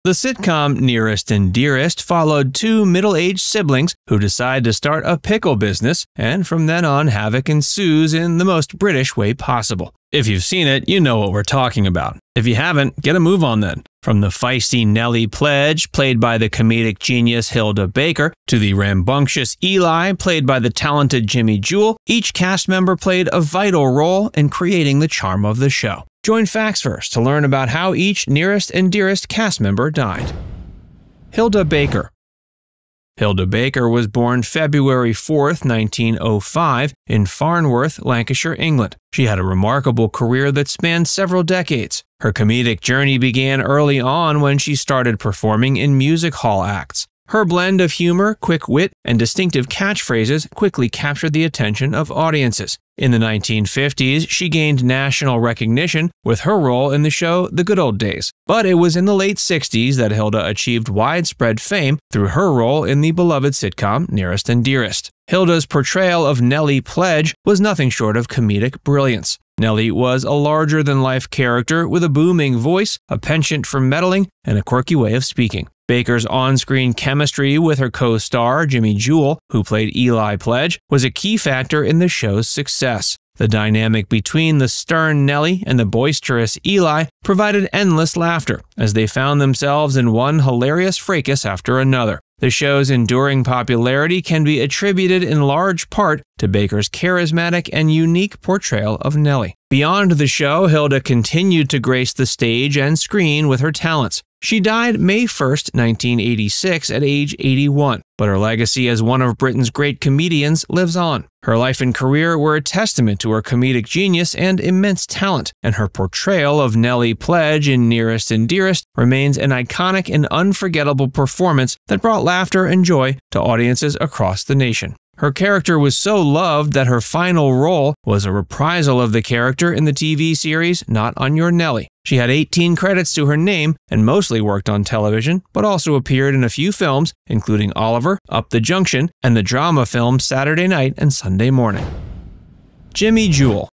The sitcom Nearest and Dearest followed two middle-aged siblings who decide to start a pickle business, and from then on havoc ensues in the most British way possible. If you've seen it, you know what we're talking about. If you haven't, get a move on then. From the feisty Nellie Pledge, played by the comedic genius Hylda Baker, to the rambunctious Eli, played by the talented Jimmy Jewell, each cast member played a vital role in creating the charm of the show. Join Facts First to learn about how each Nearest and Dearest cast member died. Hylda Baker. Hylda Baker was born February 4, 1905, in Farnworth, Lancashire, England. She had a remarkable career that spanned several decades. Her comedic journey began early on when she started performing in music hall acts. Her blend of humor, quick wit, and distinctive catchphrases quickly captured the attention of audiences. In the 1950s, she gained national recognition with her role in the show The Good Old Days. But it was in the late 60s that Hylda achieved widespread fame through her role in the beloved sitcom Nearest and Dearest. Hylda's portrayal of Nellie Pledge was nothing short of comedic brilliance. Nellie was a larger-than-life character with a booming voice, a penchant for meddling, and a quirky way of speaking. Baker's on-screen chemistry with her co-star, Jimmy Jewell, who played Eli Pledge, was a key factor in the show's success. The dynamic between the stern Nellie and the boisterous Eli provided endless laughter as they found themselves in one hilarious fracas after another. The show's enduring popularity can be attributed in large part to Baker's charismatic and unique portrayal of Nellie. Beyond the show, Hylda continued to grace the stage and screen with her talents. She died May 1, 1986 at age 81, but her legacy as one of Britain's great comedians lives on. Her life and career were a testament to her comedic genius and immense talent, and her portrayal of Nellie Pledge in Nearest and Dearest remains an iconic and unforgettable performance that brought laughter and joy to audiences across the nation. Her character was so loved that her final role was a reprisal of the character in the TV series Not on Your Nellie. She had 18 credits to her name and mostly worked on television, but also appeared in a few films, including Oliver, Up the Junction, and the drama film Saturday Night and Sunday Morning. Jimmy Jewell.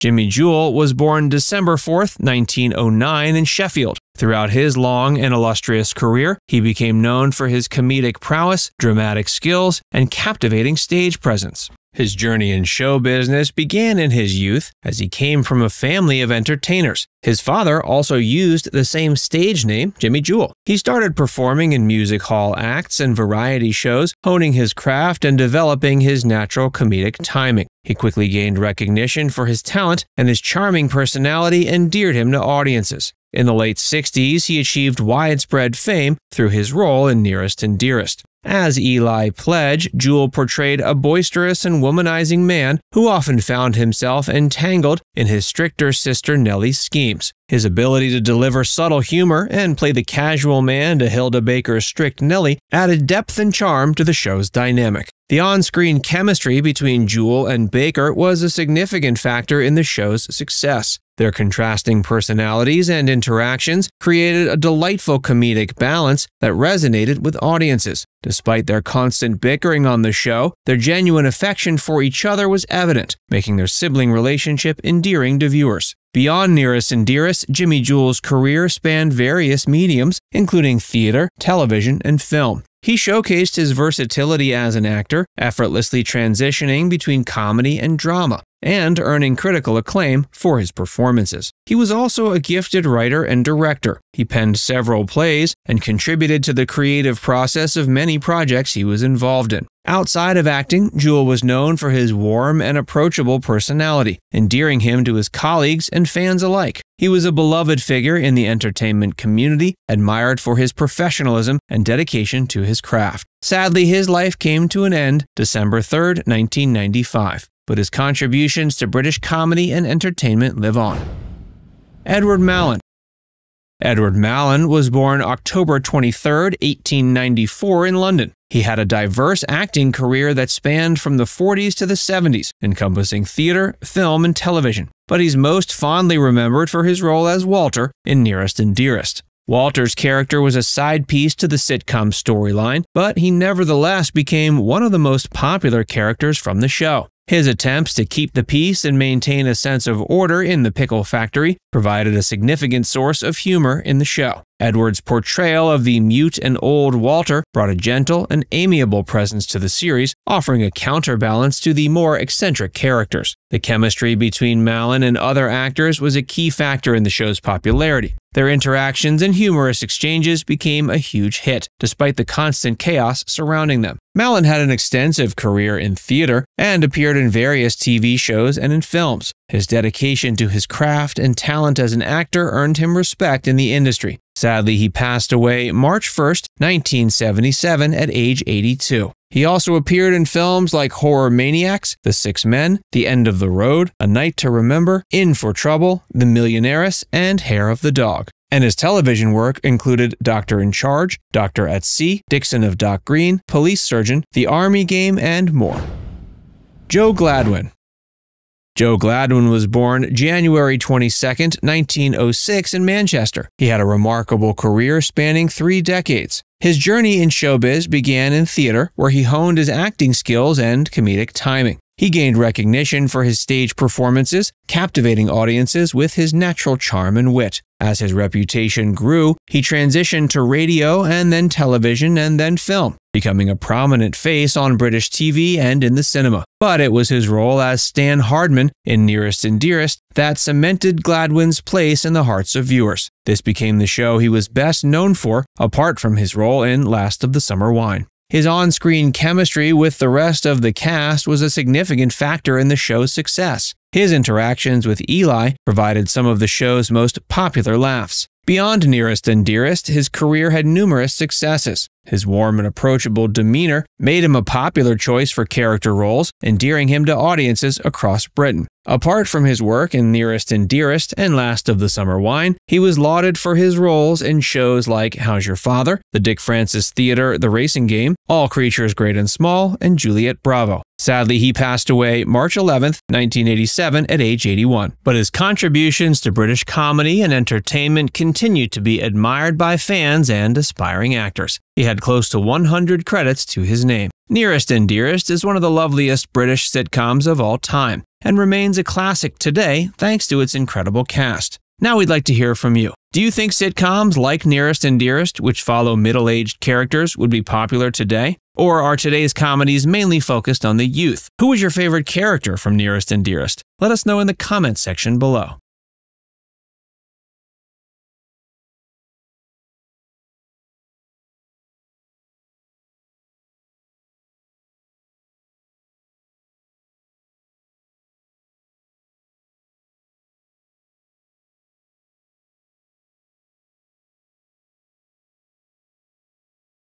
Jimmy Jewell was born December 4, 1909 in Sheffield. Throughout his long and illustrious career, he became known for his comedic prowess, dramatic skills, and captivating stage presence. His journey in show business began in his youth as he came from a family of entertainers. His father also used the same stage name, Jimmy Jewell. He started performing in music hall acts and variety shows, honing his craft and developing his natural comedic timing. He quickly gained recognition for his talent, and his charming personality endeared him to audiences. In the late 60s, he achieved widespread fame through his role in Nearest and Dearest. As Eli Pledge, Jewell portrayed a boisterous and womanizing man who often found himself entangled in his stricter sister Nellie's schemes. His ability to deliver subtle humor and play the casual man to Hylda Baker's strict Nellie added depth and charm to the show's dynamic. The on-screen chemistry between Jewell and Baker was a significant factor in the show's success. Their contrasting personalities and interactions created a delightful comedic balance that resonated with audiences. Despite their constant bickering on the show, their genuine affection for each other was evident, making their sibling relationship endearing to viewers. Beyond Nearest and Dearest, Jimmy Jewell's career spanned various mediums, including theater, television, and film. He showcased his versatility as an actor, effortlessly transitioning between comedy and drama, and earning critical acclaim for his performances. He was also a gifted writer and director. He penned several plays and contributed to the creative process of many projects he was involved in. Outside of acting, Jewell was known for his warm and approachable personality, endearing him to his colleagues and fans alike. He was a beloved figure in the entertainment community, admired for his professionalism and dedication to his craft. Sadly, his life came to an end December 3, 1995, but his contributions to British comedy and entertainment live on. Edward Malin. Edward Malin was born October 23, 1894 in London. He had a diverse acting career that spanned from the 40s to the 70s, encompassing theater, film, and television. But he's most fondly remembered for his role as Walter in Nearest and Dearest. Walter's character was a side piece to the sitcom storyline, but he nevertheless became one of the most popular characters from the show. His attempts to keep the peace and maintain a sense of order in the pickle factory provided a significant source of humor in the show. Edward's portrayal of the mute and old Walter brought a gentle and amiable presence to the series, offering a counterbalance to the more eccentric characters. The chemistry between Malin and other actors was a key factor in the show's popularity. Their interactions and humorous exchanges became a huge hit, despite the constant chaos surrounding them. Malin had an extensive career in theater and appeared in various TV shows and in films. His dedication to his craft and talent as an actor earned him respect in the industry. Sadly, he passed away March 1, 1977 at age 82. He also appeared in films like Horror Maniacs, The Six Men, The End of the Road, A Night to Remember, In for Trouble, The Millionaires, and Hair of the Dog. And his television work included Doctor in Charge, Doctor at Sea, Dixon of Dock Green, Police Surgeon, The Army Game, and more. Joe Gladwin. Joe Gladwin was born January 22, 1906 in Manchester. He had a remarkable career spanning 3 decades. His journey in showbiz began in theater, where he honed his acting skills and comedic timing. He gained recognition for his stage performances, captivating audiences with his natural charm and wit. As his reputation grew, he transitioned to radio and then television and then film, becoming a prominent face on British TV and in the cinema. But it was his role as Stan Hardman in Nearest and Dearest that cemented Gladwin's place in the hearts of viewers. This became the show he was best known for, apart from his role in Last of the Summer Wine. His on-screen chemistry with the rest of the cast was a significant factor in the show's success. His interactions with Eli provided some of the show's most popular laughs. Beyond Nearest and Dearest, his career had numerous successes. His warm and approachable demeanor made him a popular choice for character roles, endearing him to audiences across Britain. Apart from his work in Nearest and Dearest and Last of the Summer Wine, he was lauded for his roles in shows like How's Your Father?, the Dick Francis Theater, The Racing Game, All Creatures Great and Small, and Juliet Bravo. Sadly, he passed away March 11, 1987 at age 81. But his contributions to British comedy and entertainment continue to be admired by fans and aspiring actors. He had close to 100 credits to his name. Nearest and Dearest is one of the loveliest British sitcoms of all time, and remains a classic today thanks to its incredible cast. Now we'd like to hear from you. Do you think sitcoms like Nearest and Dearest, which follow middle-aged characters, would be popular today? Or are today's comedies mainly focused on the youth? Who was your favorite character from Nearest and Dearest? Let us know in the comments section below.